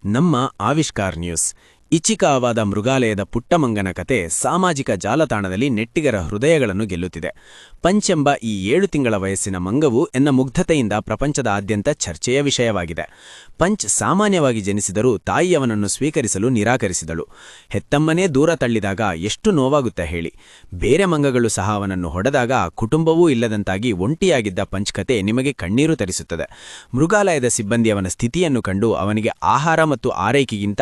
ನಮ್ಮ ಆವಿಷ್ಕಾರ್ ನ್ಯೂಸ್ ಇಚಿಕಾವಾದ ಮೃಗಾಲಯದ ಪುಟ್ಟಮಂಗನ ಕತೆ ಸಾಮಾಜಿಕ ಜಾಲತಾಣದಲ್ಲಿ ನೆಟ್ಟಿಗರ ಹೃದಯಗಳನ್ನು ಗೆಲ್ಲುತ್ತಿದೆ. ಪಂಚ್ ಎಂಬ ಈ 7 ತಿಂಗಳ ವಯಸ್ಸಿನ ಮಂಗವು ಎನ್ನ ಮುಗ್ಧತೆಯಿಂದ ಪ್ರಪಂಚದಾದ್ಯಂತ ಚರ್ಚೆಯ ವಿಷಯವಾಗಿದೆ. ಪಂಚ್ ಸಾಮಾನ್ಯವಾಗಿ ಜನಿಸಿದರೂ ತಾಯಿಯವನನ್ನು ಸ್ವೀಕರಿಸಲು ನಿರಾಕರಿಸಿದಳು. ಹೆತ್ತಮ್ಮನೇ ದೂರ ತಳ್ಳಿದಾಗ ಎಷ್ಟು ನೋವಾಗುತ್ತೆ ಹೇಳಿ. ಬೇರೆ ಮಂಗಗಳು ಸಹ ಅವನನ್ನು ಹೊಡೆದಾಗ ಕುಟುಂಬವೂ ಇಲ್ಲದಂತಾಗಿ ಒಂಟಿಯಾಗಿದ್ದ ಪಂಚ್ ಕತೆ ನಿಮಗೆ ಕಣ್ಣೀರು ತರಿಸುತ್ತದೆ. ಮೃಗಾಲಯದ ಸಿಬ್ಬಂದಿ ಅವನ ಸ್ಥಿತಿಯನ್ನು ಕಂಡು ಅವನಿಗೆ ಆಹಾರ ಮತ್ತು ಆರೈಕೆಗಿಂತ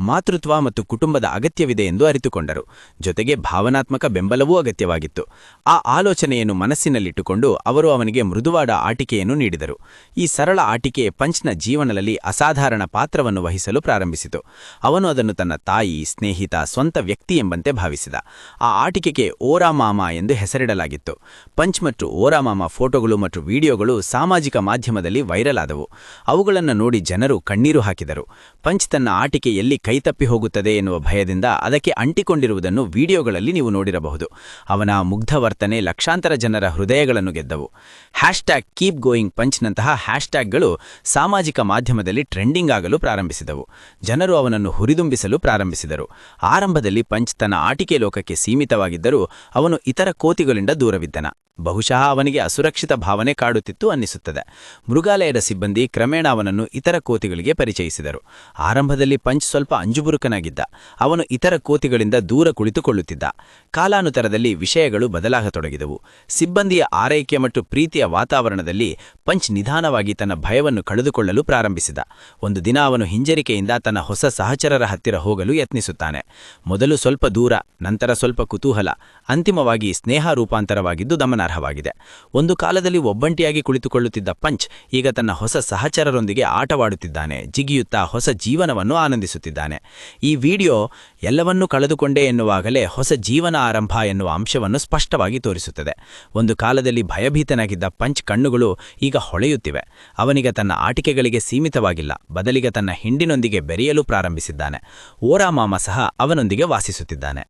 ಮಾತೃತ್ವ ಮತ್ತು ಕುಟುಂಬದ ಅಗತ್ಯವಿದೆ ಎಂದು ಅರಿತುಕೊಂಡರು. ಜೊತೆಗೆ ಭಾವನಾತ್ಮಕ ಬೆಂಬಲವೂ ಅಗತ್ಯವಾಗಿತ್ತು. ಆ ಆಲೋಚನೆಯನ್ನು ಮನಸ್ಸಿನಲ್ಲಿಟ್ಟುಕೊಂಡು ಅವರು ಅವನಿಗೆ ಮೃದುವಾದ ಆಟಿಕೆಯನ್ನು ನೀಡಿದರು. ಈ ಸರಳ ಆಟಿಕೆ ಪಂಚ್ನ ಜೀವನದಲ್ಲಿ ಅಸಾಧಾರಣ ಪಾತ್ರವನ್ನು ವಹಿಸಲು ಪ್ರಾರಂಭಿಸಿತು. ಅವನು ಅದನ್ನು ತನ್ನ ತಾಯಿ, ಸ್ನೇಹಿತ, ಸ್ವಂತ ವ್ಯಕ್ತಿ ಎಂಬಂತೆ ಭಾವಿಸಿದ. ಆ ಆಟಿಕೆಗೆ ಓರಾ ಮಾಮಾ ಎಂದು ಹೆಸರಿಡಲಾಗಿತ್ತು. ಪಂಚ್ ಮತ್ತು ಓರಾ ಮಾಮಾ ಫೋಟೋಗಳು ಮತ್ತು ವಿಡಿಯೋಗಳು ಸಾಮಾಜಿಕ ಮಾಧ್ಯಮದಲ್ಲಿ ವೈರಲ್ ಆದವು. ಅವುಗಳನ್ನು ನೋಡಿ ಜನರು ಕಣ್ಣೀರು ಹಾಕಿದರು. ಪಂಚ್ ತನ್ನ ಆಟಿಕೆ ಎಲ್ಲಿ ಕೈತಪ್ಪಿ ಹೋಗುತ್ತದೆ ಎನ್ನುವ ಭಯದಿಂದ ಅದಕ್ಕೆ ಅಂಟಿಕೊಂಡಿರುವುದನ್ನು ವಿಡಿಯೋಗಳಲ್ಲಿ ನೀವು ನೋಡಿರಬಹುದು. ಅವನ ಮುಗ್ಧ ವರ್ತನೆ ಲಕ್ಷಾಂತರ ಜನರ ಹೃದಯಗಳನ್ನು ಗೆದ್ದವು. ಕೀಪ್ ಗೋಯಿಂಗ್ ಪಂಚ್ನಂತಹ ಹ್ಯಾಶ್ಟ್ಯಾಗ್ಗಳು ಸಾಮಾಜಿಕ ಮಾಧ್ಯಮದಲ್ಲಿ ಟ್ರೆಂಡಿಂಗ್ ಆಗಲು ಪ್ರಾರಂಭಿಸಿದವು. ಜನರು ಅವನನ್ನು ಹುರಿದುಂಬಿಸಲು ಪ್ರಾರಂಭಿಸಿದರು. ಆರಂಭದಲ್ಲಿ ಪಂಚ್ ತನ್ನ ಆಟಿಕೆ ಲೋಕಕ್ಕೆ ಸೀಮಿತವಾಗಿದ್ದರೂ ಅವನು ಇತರ ಕೋತಿಗಳಿಂದ ದೂರವಿದ್ದನ. ಬಹುಶಃ ಅವನಿಗೆ ಅಸುರಕ್ಷಿತ ಭಾವನೆ ಕಾಡುತ್ತಿತ್ತು ಅನ್ನಿಸುತ್ತದೆ. ಮೃಗಾಲಯದ ಸಿಬ್ಬಂದಿ ಕ್ರಮೇಣ ಅವನನ್ನು ಇತರ ಕೋತಿಗಳಿಗೆ ಪರಿಚಯಿಸಿದರು. ಆರಂಭದಲ್ಲಿ ಪಂಚ್ ಸ್ವಲ್ಪ ಅಂಜುಬುರುಕನಾಗಿದ್ದ. ಅವನು ಇತರ ಕೋತಿಗಳಿಂದ ದೂರ ಕುಳಿತುಕೊಳ್ಳುತ್ತಿದ್ದ. ಕಾಲಾನುತರದಲ್ಲಿ ವಿಷಯಗಳು ಬದಲಾಗತೊಡಗಿದವು. ಸಿಬ್ಬಂದಿಯ ಆರೈಕೆ ಮತ್ತು ಪ್ರೀತಿಯ ವಾತಾವರಣದಲ್ಲಿ ಪಂಚ್ ನಿಧಾನವಾಗಿ ತನ್ನ ಭಯವನ್ನು ಕಳೆದುಕೊಳ್ಳಲು ಪ್ರಾರಂಭಿಸಿದ. ಒಂದು ದಿನ ಅವನು ಹಿಂಜರಿಕೆಯಿಂದ ತನ್ನ ಹೊಸ ಸಹಚರರ ಹತ್ತಿರ ಹೋಗಲು ಯತ್ನಿಸುತ್ತಾನೆ. ಮೊದಲು ಸ್ವಲ್ಪ ದೂರ, ನಂತರ ಸ್ವಲ್ಪ ಕುತೂಹಲ, ಅಂತಿಮವಾಗಿ ಸ್ನೇಹ ರೂಪಾಂತರವಾಗಿದ್ದು ಗಮನಾರ್ಹವಾಗಿದೆ. ಒಂದು ಕಾಲದಲ್ಲಿ ಒಬ್ಬಂಟಿಯಾಗಿ ಕುಳಿತುಕೊಳ್ಳುತ್ತಿದ್ದ ಪಂಚ್ ಈಗ ತನ್ನ ಹೊಸ ಸಹಚರರೊಂದಿಗೆ ಆಟವಾಡುತ್ತಿದ್ದಾನೆ, ಜಿಗಿಯುತ್ತಾ ಹೊಸ ಜೀವನವನ್ನು ಆನಂದಿಸುತ್ತಿದ್ದಾನೆ. ಈ ವಿಡಿಯೋ ಎಲ್ಲವನ್ನೂ ಕಳೆದುಕೊಂಡೇ ಎನ್ನುವಾಗಲೇ ಹೊಸ ಜೀವನ ಆರಂಭ ಎನ್ನುವ ಅಂಶವನ್ನು ಸ್ಪಷ್ಟವಾಗಿ ತೋರಿಸುತ್ತದೆ. ಒಂದು ಕಾಲದಲ್ಲಿ ಭಯಭೀತನಾಗಿದ್ದ ಪಂಚ್ ಕಣ್ಣುಗಳು ಈಗ ಹೊಳೆಯುತ್ತಿವೆ. ಅವನಿಗೆ ತನ್ನ ಆಟಿಕೆಗಳಿಗೆ ಸೀಮಿತವಾಗಿಲ್ಲ, ಬದಲಿಗೆ ತನ್ನ ಹಿಂಡಿನೊಂದಿಗೆ ಬೆರೆಯಲು ಪ್ರಾರಂಭಿಸಿದ್ದಾನೆ. ಓರಾ ಮಾಮ ಸಹ ಅವನೊಂದಿಗೆ ವಾಸಿಸುತ್ತಿದ್ದಾನೆ.